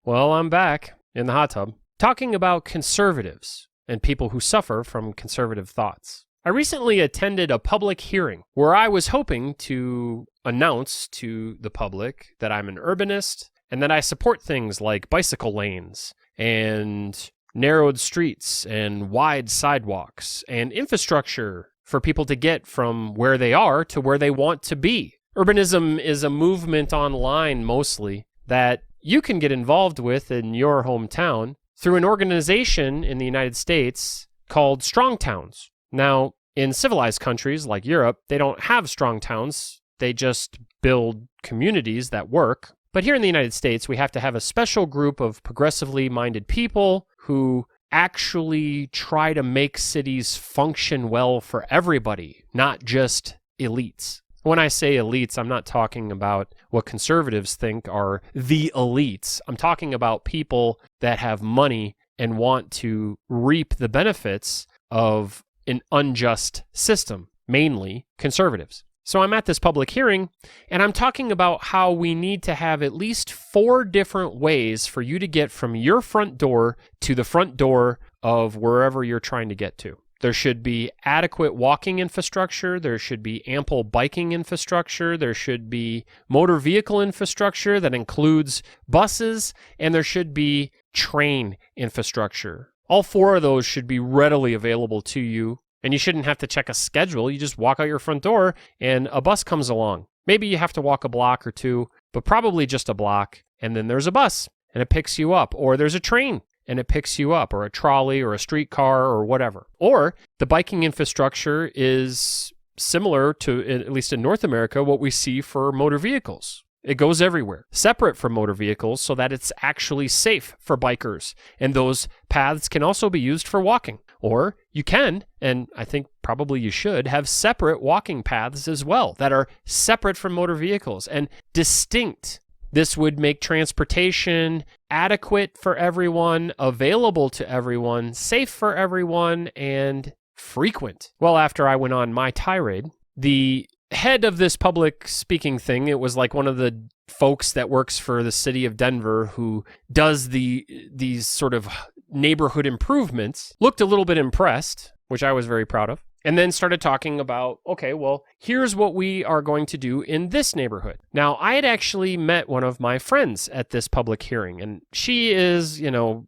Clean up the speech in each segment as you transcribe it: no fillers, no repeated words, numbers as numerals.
Well, I'm back in the hot tub talking about conservatives and people who suffer from conservative thoughts. I recently attended a public hearing where I was hoping to announce to the public that I'm an urbanist and that I support things like bicycle lanes and narrowed streets and wide sidewalks and infrastructure for people to get from where they are to where they want to be. Urbanism is a movement online mostly that you can get involved with in your hometown through an organization in the United States called Strong Towns. Now, in civilized countries like Europe, they don't have strong towns. They just build communities that work. But here in the United States, we have to have a special group of progressively minded people who actually try to make cities function well for everybody, not just elites. When I say elites, I'm not talking about what conservatives think are the elites. I'm talking about people that have money and want to reap the benefits of an unjust system, mainly conservatives. So I'm at this public hearing, and I'm talking about how we need to have at least 4 different ways for you to get from your front door to the front door of wherever you're trying to get to. There should be adequate walking infrastructure. There should be ample biking infrastructure. There should be motor vehicle infrastructure that includes buses, and there should be train infrastructure. All 4 of those should be readily available to you, and you shouldn't have to check a schedule. You just walk out your front door, and a bus comes along. Maybe you have to walk a block or 2, but probably just a block, and then there's a bus, and it picks you up, or there's a train and it picks you up, or a trolley or a streetcar or whatever. Or the biking infrastructure is similar to, at least in North America, what we see for motor vehicles. It goes everywhere, separate from motor vehicles so that it's actually safe for bikers. And those paths can also be used for walking. Or you can, and I think probably you should, have separate walking paths as well that are separate from motor vehicles and distinct. This would make transportation adequate for everyone, available to everyone, safe for everyone, and frequent. Well, after I went on my tirade, the head of this public speaking thing, it was like one of the folks that works for the city of Denver who does these sort of neighborhood improvements, looked a little bit impressed, which I was very proud of. And then started talking about, okay, well, here's what we are going to do in this neighborhood. Now, I had actually met one of my friends at this public hearing, and she is,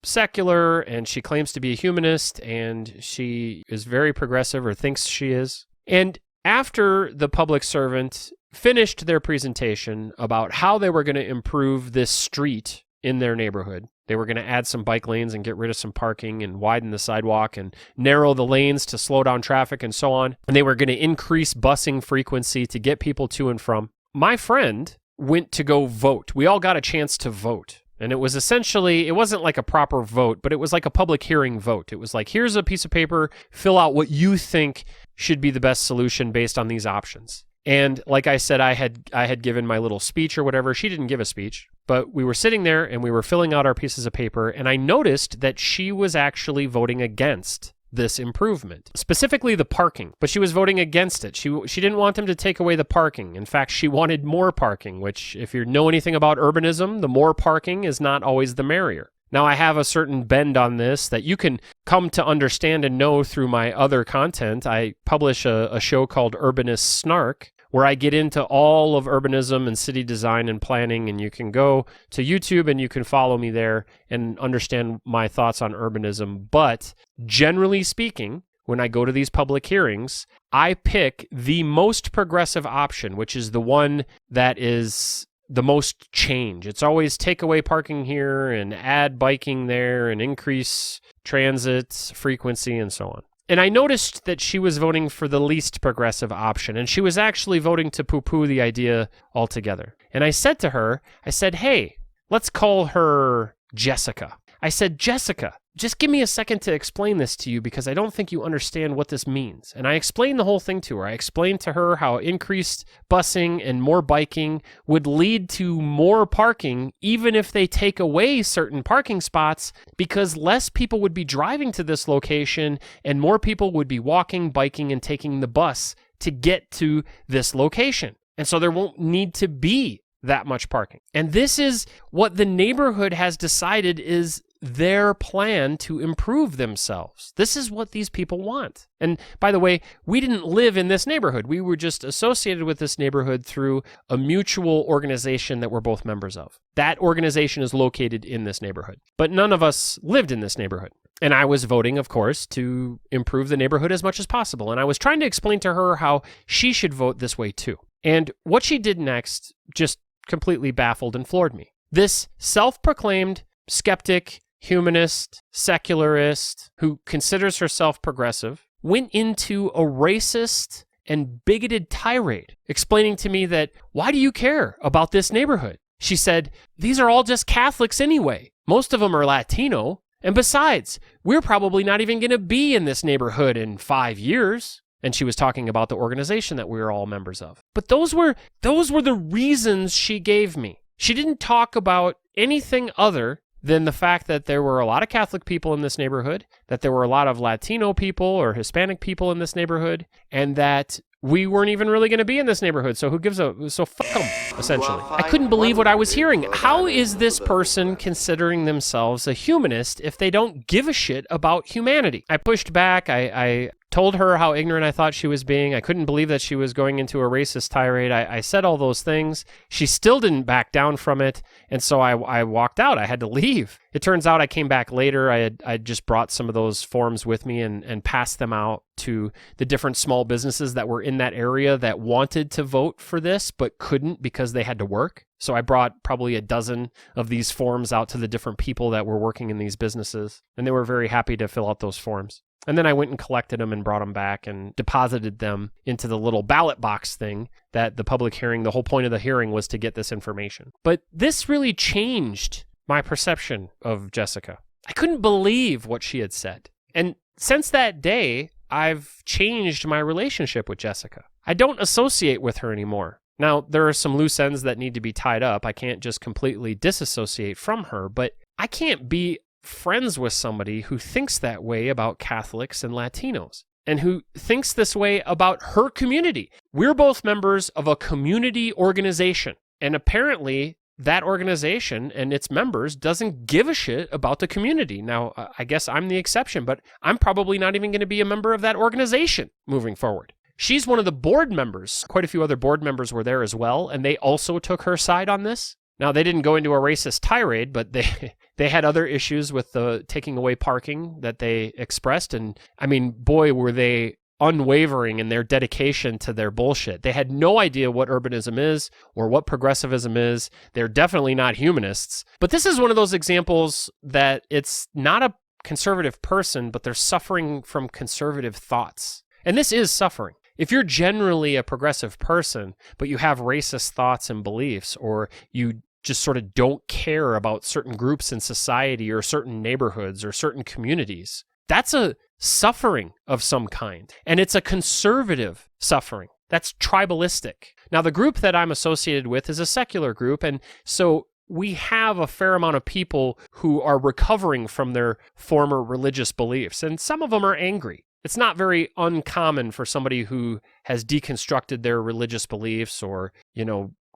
secular, and she claims to be a humanist, and she is very progressive, or thinks she is. And after the public servant finished their presentation about how they were going to improve this street in their neighborhood, they were going to add some bike lanes and get rid of some parking and widen the sidewalk and narrow the lanes to slow down traffic and so on. And they were going to increase busing frequency to get people to and from. My friend went to go vote. We all got a chance to vote. And it was essentially, it wasn't like a proper vote, but it was like a public hearing vote. It was like, here's a piece of paper, fill out what you think should be the best solution based on these options. And like I said, I had given my little speech or whatever. She didn't give a speech, but we were sitting there and we were filling out our pieces of paper, and I noticed that she was actually voting against this improvement, specifically the parking, but she was voting against it. She didn't want them to take away the parking. In fact, she wanted more parking, which if you know anything about urbanism, the more parking is not always the merrier. Now, I have a certain bend on this that you can come to understand and know through my other content. I publish a show called Urbanist Snark, where I get into all of urbanism and city design and planning, and you can go to YouTube and you can follow me there and understand my thoughts on urbanism. But generally speaking, when I go to these public hearings, I pick the most progressive option, which is the one that is the most change. It's always take away parking here and add biking there and increase transit frequency and so on. And I noticed that she was voting for the least progressive option, and she was actually voting to poo-poo the idea altogether. And I said to her, hey, let's call her Jessica. I said, Jessica, just give me a second to explain this to you because I don't think you understand what this means. And I explained the whole thing to her. I explained to her how increased busing and more biking would lead to more parking, even if they take away certain parking spots, because less people would be driving to this location and more people would be walking, biking, and taking the bus to get to this location. And so there won't need to be that much parking. And this is what the neighborhood has decided is their plan to improve themselves. This is what these people want. And by the way, we didn't live in this neighborhood. We were just associated with this neighborhood through a mutual organization that we're both members of. That organization is located in this neighborhood, but none of us lived in this neighborhood. And I was voting, of course, to improve the neighborhood as much as possible. And I was trying to explain to her how she should vote this way too. And what she did next just completely baffled and floored me. This self-proclaimed skeptic, humanist, secularist, who considers herself progressive, went into a racist and bigoted tirade, explaining to me that, why do you care about this neighborhood? She said, these are all just Catholics anyway. Most of them are Latino. And besides, we're probably not even going to be in this neighborhood in 5 years. And she was talking about the organization that we were all members of. But those were the reasons she gave me. She didn't talk about anything other than the fact that there were a lot of Catholic people in this neighborhood, that there were a lot of Latino people or Hispanic people in this neighborhood, and that we weren't even really going to be in this neighborhood, so so fuck them, essentially. I couldn't believe what I was hearing. How is this person considering themselves a humanist if they don't give a shit about humanity? I pushed back. I told her how ignorant I thought she was being. I couldn't believe that she was going into a racist tirade. I said all those things. She still didn't back down from it, and so I walked out. I had to leave. It turns out I came back later. I just brought some of those forms with me and passed them out to the different small businesses that were in that area that wanted to vote for this but couldn't because they had to work. So I brought probably a dozen of these forms out to the different people that were working in these businesses, and they were very happy to fill out those forms. And then I went and collected them and brought them back and deposited them into the little ballot box thing that the public hearing, the whole point of the hearing was to get this information. But this really changed my perception of Jessica. I couldn't believe what she had said. And since that day, I've changed my relationship with Jessica. I don't associate with her anymore. Now, there are some loose ends that need to be tied up. I can't just completely disassociate from her, but I can't be friends with somebody who thinks that way about Catholics and Latinos and who thinks this way about her community. We're both members of a community organization, and apparently that organization and its members doesn't give a shit about the community. Now, I guess I'm the exception, but I'm probably not even going to be a member of that organization moving forward. She's one of the board members. Quite a few other board members were there as well, and they also took her side on this. Now, they didn't go into a racist tirade, but they had other issues with the taking away parking that they expressed. And I mean, boy, were they unwavering in their dedication to their bullshit. They had no idea what urbanism is or what progressivism is. They're definitely not humanists. But this is one of those examples that it's not a conservative person, but they're suffering from conservative thoughts. And this is suffering. If you're generally a progressive person, but you have racist thoughts and beliefs, or you just sort of don't care about certain groups in society or certain neighborhoods or certain communities, that's a suffering of some kind. And it's a conservative suffering. That's tribalistic. Now, the group that I'm associated with is a secular group, and so we have a fair amount of people who are recovering from their former religious beliefs, and some of them are angry. It's not very uncommon for somebody who has deconstructed their religious beliefs or,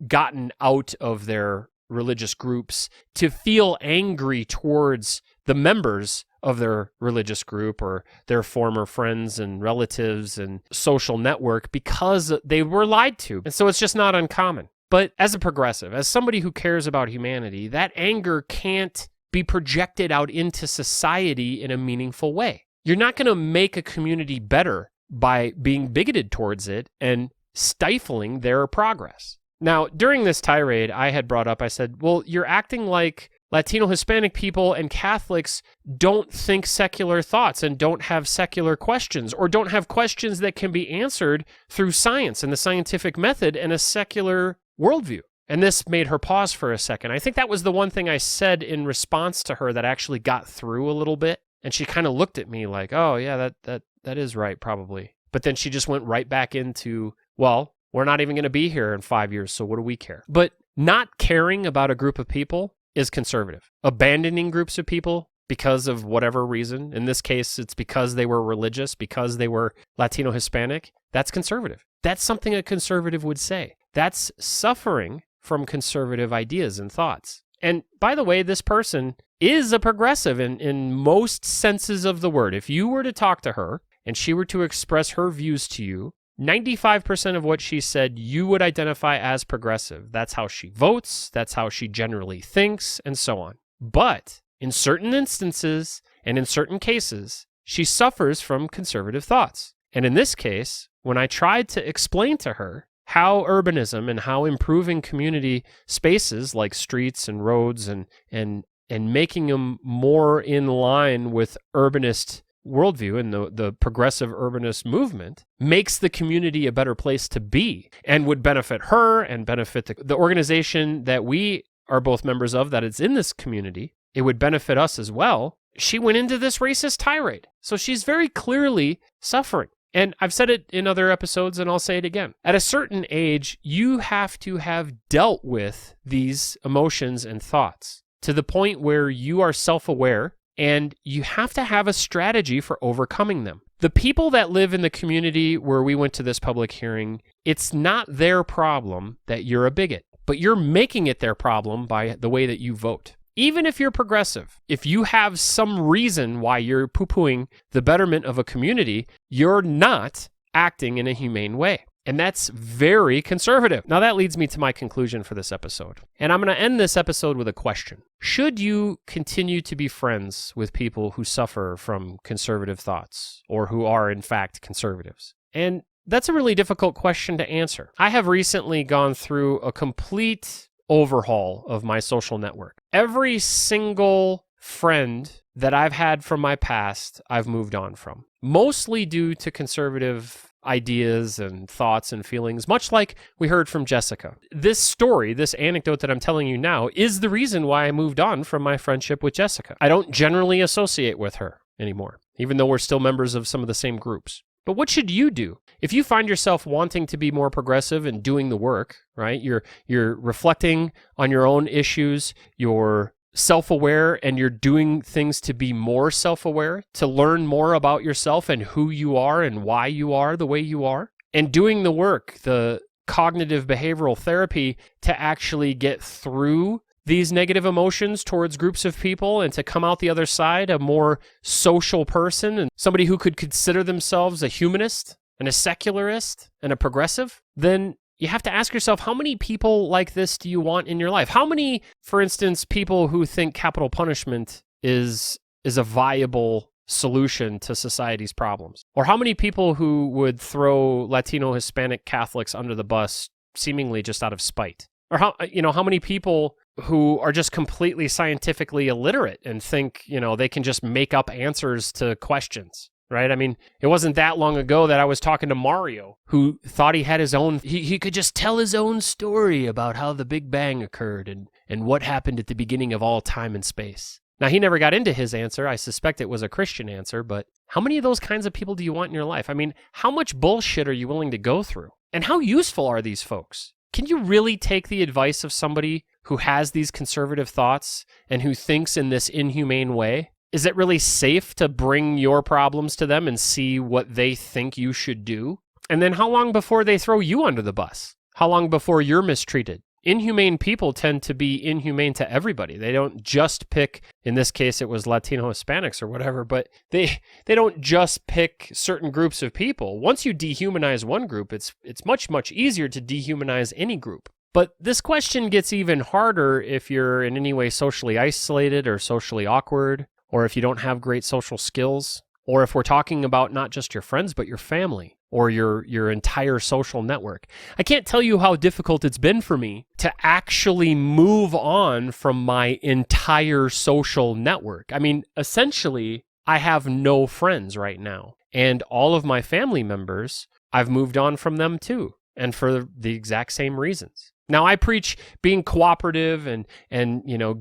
gotten out of their religious groups to feel angry towards the members of their religious group or their former friends and relatives and social network because they were lied to. And so it's just not uncommon. But as a progressive, as somebody who cares about humanity, that anger can't be projected out into society in a meaningful way. You're not going to make a community better by being bigoted towards it and stifling their progress. Now, during this tirade, I had brought up, I said, well, you're acting like Latino, Hispanic people and Catholics don't think secular thoughts and don't have secular questions or don't have questions that can be answered through science and the scientific method and a secular worldview. And this made her pause for a second. I think that was the one thing I said in response to her that actually got through a little bit. And she kind of looked at me like, oh, yeah, that is right, probably. But then she just went right back into, well, we're not even going to be here in 5 years, so what do we care? But not caring about a group of people is conservative. Abandoning groups of people because of whatever reason, in this case, it's because they were religious, because they were Latino, Hispanic, that's conservative. That's something a conservative would say. That's suffering from conservative ideas and thoughts. And by the way, this person is a progressive in most senses of the word. If you were to talk to her and she were to express her views to you, 95% of what she said you would identify as progressive. That's how she votes, that's how she generally thinks, and so on. But in certain instances and in certain cases, she suffers from conservative thoughts. And in this case, when I tried to explain to her how urbanism and how improving community spaces like streets and roads and making them more in line with urbanist worldview and the progressive urbanist movement makes the community a better place to be and would benefit her and benefit the organization that we are both members of that is in this community, it would benefit us as well. She went into this racist tirade. So she's very clearly suffering. And I've said it in other episodes and I'll say it again. At a certain age, you have to have dealt with these emotions and thoughts to the point where you are self-aware and you have to have a strategy for overcoming them. The people that live in the community where we went to this public hearing, it's not their problem that you're a bigot, but you're making it their problem by the way that you vote. Even if you're progressive, if you have some reason why you're poo-pooing the betterment of a community, you're not acting in a humane way. And that's very conservative. Now that leads me to my conclusion for this episode. And I'm going to end this episode with a question. Should you continue to be friends with people who suffer from conservative thoughts or who are in fact conservatives? And that's a really difficult question to answer. I have recently gone through a complete overhaul of my social network. Every single friend that I've had from my past, I've moved on from. Mostly due to conservative ideas and thoughts and feelings, much like we heard from Jessica. This story, this anecdote that I'm telling you now, is the reason why I moved on from my friendship with Jessica. I don't generally associate with her anymore, even though we're still members of some of the same groups. But what should you do? If you find yourself wanting to be more progressive and doing the work, right? You're reflecting on your own issues, you're self-aware, and you're doing things to be more self-aware, to learn more about yourself and who you are and why you are the way you are, and doing the work, the cognitive behavioral therapy to actually get through these negative emotions towards groups of people and to come out the other side a more social person and somebody who could consider themselves a humanist and a secularist and a progressive, then you have to ask yourself, how many people like this do you want in your life? How many, for instance, people who think capital punishment is a viable solution to society's problems? Or how many people who would throw Latino, Hispanic Catholics under the bus seemingly just out of spite? Or how many people who are just completely scientifically illiterate and think, they can just make up answers to questions, right? I mean, it wasn't that long ago that I was talking to Mario, who thought he had his own, he could just tell his own story about how the Big Bang occurred and what happened at the beginning of all time and space. Now, he never got into his answer. I suspect it was a Christian answer, but how many of those kinds of people do you want in your life? I mean, how much bullshit are you willing to go through? And how useful are these folks? Can you really take the advice of somebody who has these conservative thoughts and who thinks in this inhumane way? Is it really safe to bring your problems to them and see what they think you should do? And then how long before they throw you under the bus? How long before you're mistreated? Inhumane people tend to be inhumane to everybody. They don't just pick, in this case it was Latino Hispanics or whatever, but they don't just pick certain groups of people. Once you dehumanize one group, it's much, much easier to dehumanize any group. But this question gets even harder if you're in any way socially isolated or socially awkward, or if you don't have great social skills, or if we're talking about not just your friends, but your family or your entire social network. I can't tell you how difficult it's been for me to actually move on from my entire social network. I mean, essentially, I have no friends right now. And all of my family members, I've moved on from them too, and for the exact same reasons. Now, I preach being cooperative and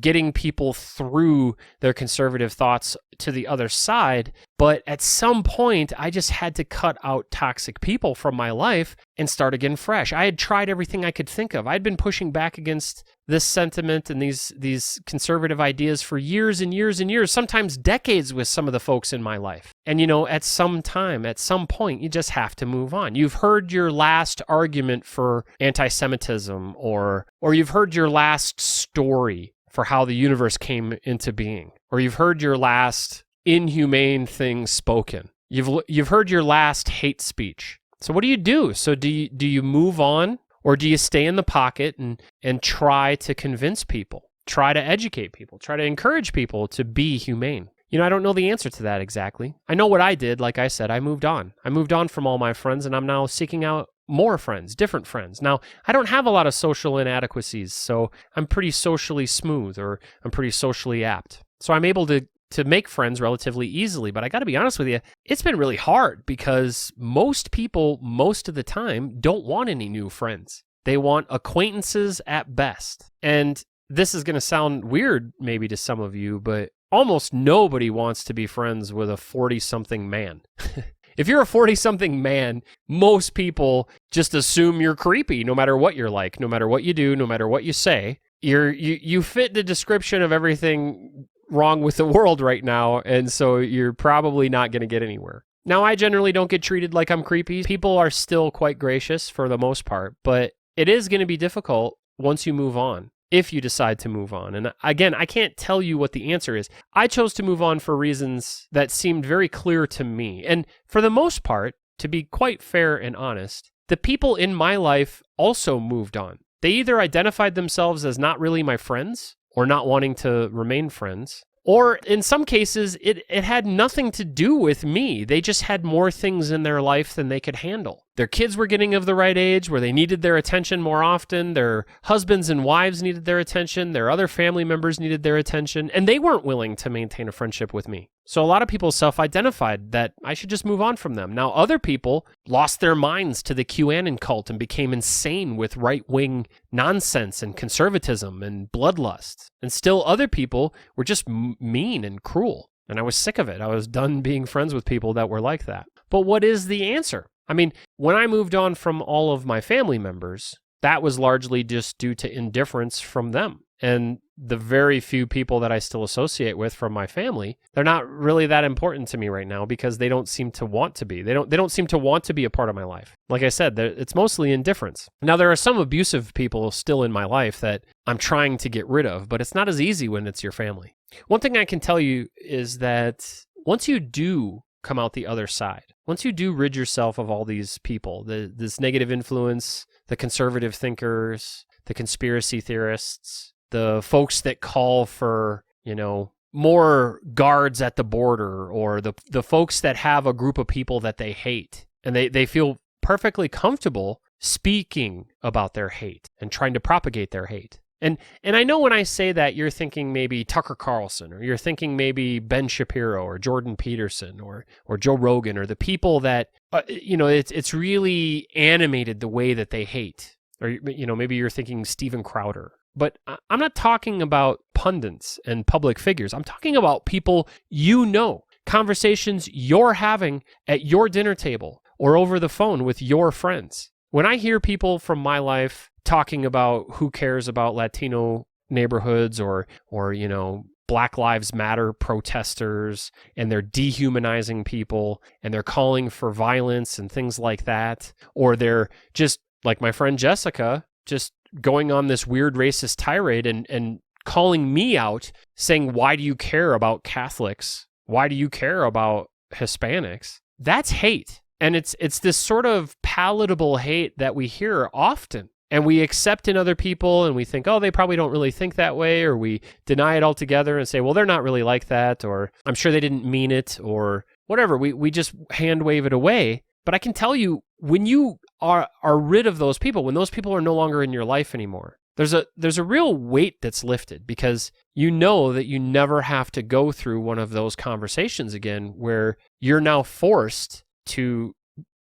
getting people through their conservative thoughts to the other side, but at some point, I just had to cut out toxic people from my life and start again fresh. I had tried everything I could think of. I'd been pushing back against this sentiment and these conservative ideas for years and years and years, sometimes decades with some of the folks in my life. And, at some time, at some point, you just have to move on. You've heard your last argument for anti-Semitism, or you've heard your last story for how the universe came into being, or you've heard your last inhumane thing spoken. You've heard your last hate speech. So what do you do? So do you move on, or do you stay in the pocket and try to convince people, try to educate people, try to encourage people to be humane? I don't know the answer to that exactly. I know what I did. Like I said, I moved on. I moved on from all my friends, and I'm now seeking out more friends, different friends. Now, I don't have a lot of social inadequacies, so I'm pretty socially smooth, or I'm pretty socially apt. So I'm able to make friends relatively easily. But I got to be honest with you, it's been really hard because most people, most of the time, don't want any new friends. They want acquaintances at best. And this is going to sound weird maybe to some of you, but almost nobody wants to be friends with a 40-something man. If you're a 40-something man, most people just assume you're creepy no matter what you're like, no matter what you do, no matter what you say. You fit the description of everything wrong with the world right now, and so you're probably not going to get anywhere. Now, I generally don't get treated like I'm creepy. People are still quite gracious for the most part, but it is going to be difficult once you move on, if you decide to move on. And again, I can't tell you what the answer is. I chose to move on for reasons that seemed very clear to me. And for the most part, to be quite fair and honest, the people in my life also moved on. They either identified themselves as not really my friends, or not wanting to remain friends, or in some cases, it had nothing to do with me. They just had more things in their life than they could handle. Their kids were getting of the right age where they needed their attention more often. Their husbands and wives needed their attention. Their other family members needed their attention. And they weren't willing to maintain a friendship with me. So a lot of people self-identified that I should just move on from them. Now, other people lost their minds to the QAnon cult and became insane with right-wing nonsense and conservatism and bloodlust. And still other people were just mean and cruel. And I was sick of it. I was done being friends with people that were like that. But what is the answer? I mean, when I moved on from all of my family members, that was largely just due to indifference from them. And the very few people that I still associate with from my family, they're not really that important to me right now because they don't seem to want to be. They don't seem to want to be a part of my life. Like I said, it's mostly indifference. Now, there are some abusive people still in my life that I'm trying to get rid of, but it's not as easy when it's your family. One thing I can tell you is that once you do come out the other side, once you do rid yourself of all these people, this negative influence, the conservative thinkers, the conspiracy theorists, the folks that call for, more guards at the border, or the folks that have a group of people that they hate, and they feel perfectly comfortable speaking about their hate and trying to propagate their hate. And I know when I say that, you're thinking maybe Tucker Carlson, or you're thinking maybe Ben Shapiro or Jordan Peterson or Joe Rogan, or the people that, it's really animated the way that they hate. Or, maybe you're thinking Steven Crowder. But I'm not talking about pundits and public figures. I'm talking about people conversations you're having at your dinner table or over the phone with your friends. When I hear people from my life talking about who cares about Latino neighborhoods or Black Lives Matter protesters, and they're dehumanizing people and they're calling for violence and things like that, or they're just, like my friend Jessica, just going on this weird racist tirade and calling me out, saying, why do you care about Catholics? Why do you care about Hispanics? That's hate. And it's this sort of palatable hate that we hear often. And we accept in other people, and we think, oh, they probably don't really think that way, or we deny it altogether and say, well, they're not really like that, or I'm sure they didn't mean it, or whatever. We just hand wave it away. But I can tell you, when you are rid of those people, when those people are no longer in your life anymore, there's a real weight that's lifted, because you know that you never have to go through one of those conversations again where you're now forced to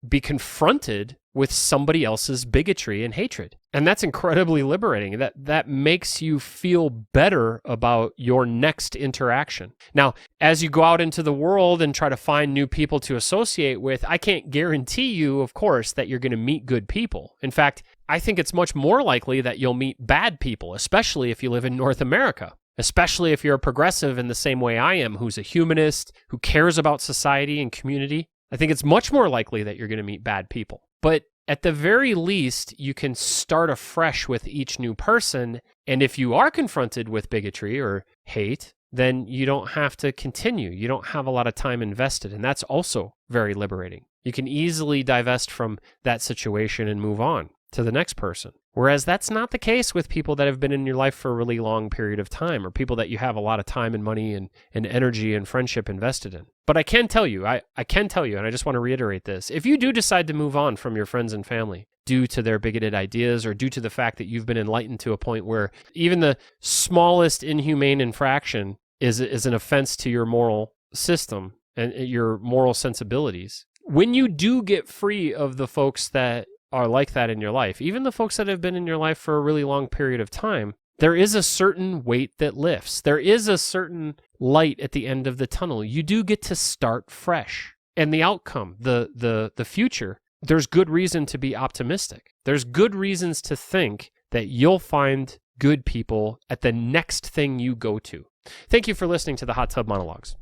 be confronted with somebody else's bigotry and hatred. And that's incredibly liberating. That makes you feel better about your next interaction. Now, as you go out into the world and try to find new people to associate with, I can't guarantee you, of course, that you're going to meet good people. In fact, I think it's much more likely that you'll meet bad people, especially if you live in North America. especially if you're a progressive in the same way I am, who's a humanist, who cares about society and community. I think it's much more likely that you're going to meet bad people. But at the very least, you can start afresh with each new person. And if you are confronted with bigotry or hate, then you don't have to continue. You don't have a lot of time invested. And that's also very liberating. You can easily divest from that situation and move on to the next person. Whereas that's not the case with people that have been in your life for a really long period of time, or people that you have a lot of time and money and energy and friendship invested in. But I can tell you, and I just want to reiterate this, if you do decide to move on from your friends and family due to their bigoted ideas or due to the fact that you've been enlightened to a point where even the smallest inhumane infraction is an offense to your moral system and your moral sensibilities, when you do get free of the folks that are like that in your life, even the folks that have been in your life for a really long period of time, there is a certain weight that lifts. There is a certain light at the end of the tunnel. You do get to start fresh. And the outcome, the future, there's good reason to be optimistic. There's good reasons to think that you'll find good people at the next thing you go to. Thank you for listening to the Hot Tub Monologues.